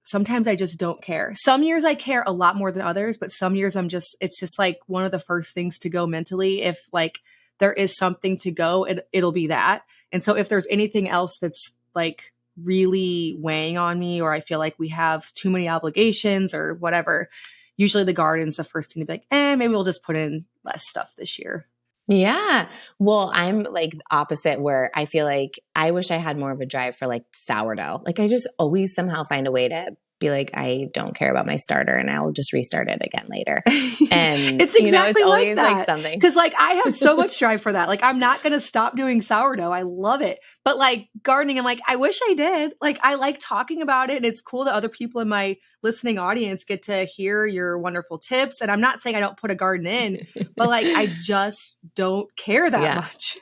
sometimes I just don't care. Some years I care a lot more than others, but some years it's just like one of the first things to go mentally. If like there is something to go, it'll be that. And so if there's anything else that's like really weighing on me, or I feel like we have too many obligations or whatever, usually the garden's the first thing to be like, maybe we'll just put in less stuff this year. Yeah. Well, I'm like the opposite, where I feel like I wish I had more of a drive for like sourdough. Like I just always somehow find a way to be like, I don't care about my starter and I'll just restart it again later. And, It's it's exactly like always like that. something. Cause like I have so much drive for that. Like I'm not going to stop doing sourdough. I love it. But like gardening, I'm like, I wish I did. Like I like talking about it. And it's cool that other people in my listening audience get to hear your wonderful tips. And I'm not saying I don't put a garden in, but like I just don't care that Yeah. much.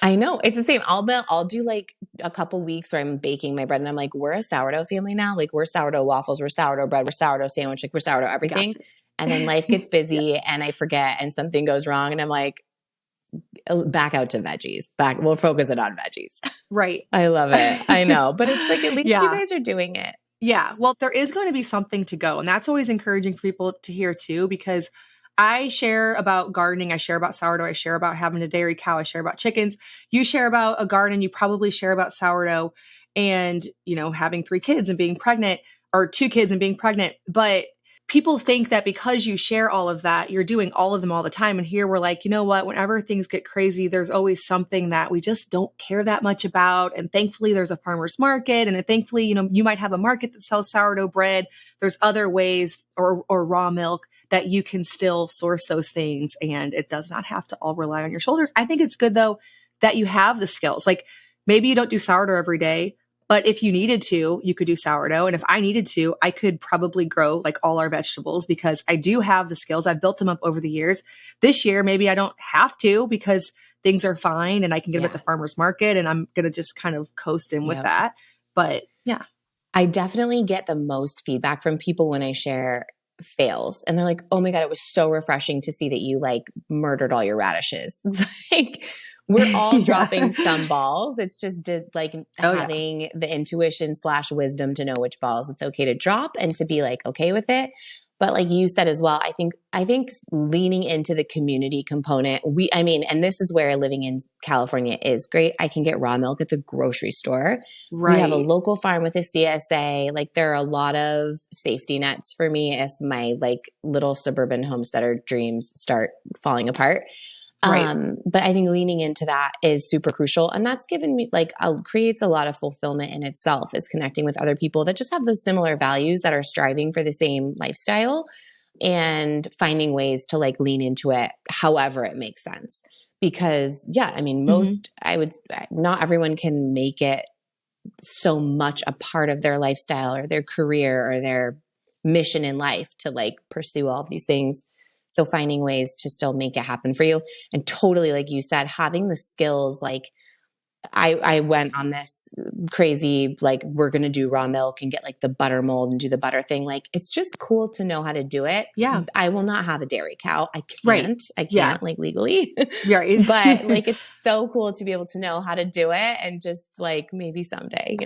I know. It's the same. I'll do like a couple weeks where I'm baking my bread and I'm like, we're a sourdough family now. Like we're sourdough waffles, we're sourdough bread, we're sourdough sandwich, like we're sourdough everything. Gotcha. And then life gets Yeah. busy and I forget and something goes wrong and I'm like, back out to veggies. We'll focus it on veggies. Right. I love it. I know. But it's like, at least you Yeah. guys are doing it. Yeah. Well, there is going to be something to go. And that's always encouraging for people to hear too, because I share about gardening. I share about sourdough. I share about having a dairy cow. I share about chickens. You share about a garden. You probably share about sourdough and, having 3 kids and being pregnant, or 2 kids and being pregnant. But people think that because you share all of that, you're doing all of them all the time. And here we're like, you know what, whenever things get crazy, there's always something that we just don't care that much about. And thankfully there's a farmer's market. And thankfully, you might have a market that sells sourdough bread. There's other ways or raw milk that you can still source those things. And it does not have to all rely on your shoulders. I think it's good though that you have the skills. Like maybe you don't do sourdough every day, but if you needed to, you could do sourdough. And if I needed to, I could probably grow like all our vegetables because I do have the skills. I've built them up over the years. This year, maybe I don't have to because things are fine and I can get them at the farmer's market and I'm going to just kind of coast in with that. But yeah. I definitely get the most feedback from people when I share fails. And they're like, oh my God, it was so refreshing to see that you like murdered all your radishes. It's like, we're all dropping some balls. It's just having the intuition / wisdom to know which balls it's okay to drop and to be like, okay with it. But like you said as well, I think leaning into the community component, and this is where living in California is great. I can get raw milk at the grocery store. Right. We have a local farm with a CSA. Like there are a lot of safety nets for me if my like little suburban homesteader dreams start falling apart. Right. But I think leaning into that is super crucial. And that's given me creates a lot of fulfillment in itself, is connecting with other people that just have those similar values that are striving for the same lifestyle and finding ways to like lean into it however it makes sense. Because not everyone can make it so much a part of their lifestyle or their career or their mission in life to like pursue all of these things. So finding ways to still make it happen for you. And totally, like you said, having the skills, like I went on this crazy, like we're going to do raw milk and get like the butter mold and do the butter thing. Like, it's just cool to know how to do it. Yeah. I will not have a dairy cow. I can't like legally, right. But like, it's so cool to be able to know how to do it and just like maybe someday,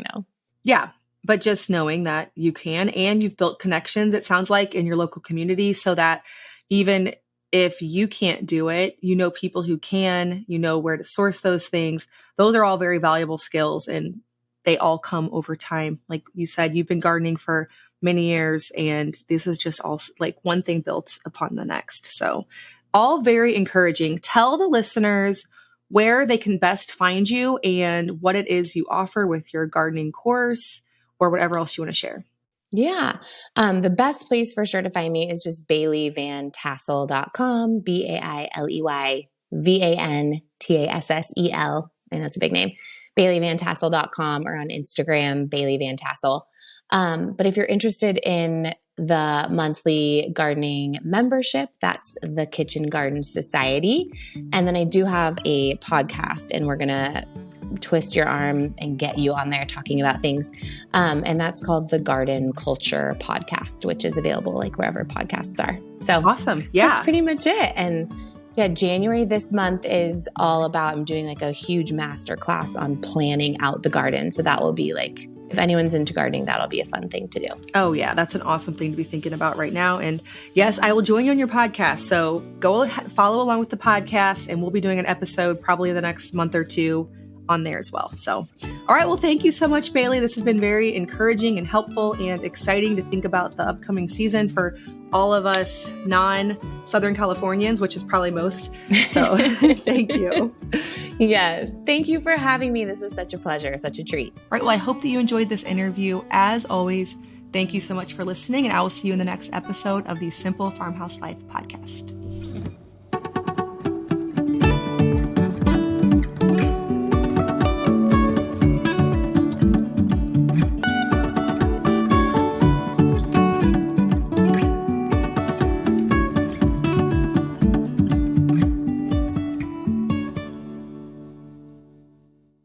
Yeah. But just knowing that you can, and you've built connections, it sounds like, in your local community so that even if you can't do it, people who can, where to source those things. Those are all very valuable skills and they all come over time. Like you said, you've been gardening for many years and this is just all like one thing built upon the next. So all very encouraging. Tell the listeners where they can best find you and what it is you offer with your gardening course or whatever else you want to share. Yeah. The best place for sure to find me is just baileyvantassel.com, BaileyVanTassel. I know it's a big name. BaileyVanTassel.com or on Instagram, Bailey Van Tassel. But if you're interested in the monthly gardening membership, that's the Kitchen Garden Society. And then I do have a podcast and we're going to twist your arm and get you on there talking about things. And that's called the Garden Culture Podcast, which is available like wherever podcasts are. So awesome. Yeah. That's pretty much it. And yeah, January this month is all about, I'm doing like a huge master class on planning out the garden. So that will be like, if anyone's into gardening, that'll be a fun thing to do. Oh yeah, that's an awesome thing to be thinking about right now. And yes, I will join you on your podcast. So go ahead, follow along with the podcast and we'll be doing an episode probably in the next month or two on there as well. So, all right. Well, thank you so much, Bailey. This has been very encouraging and helpful and exciting to think about the upcoming season for all of us non-Southern Californians, which is probably most. So thank you. Yes. Thank you for having me. This was such a pleasure, such a treat. All right. Well, I hope that you enjoyed this interview. As always, thank you so much for listening, and I will see you in the next episode of the Simple Farmhouse Life podcast.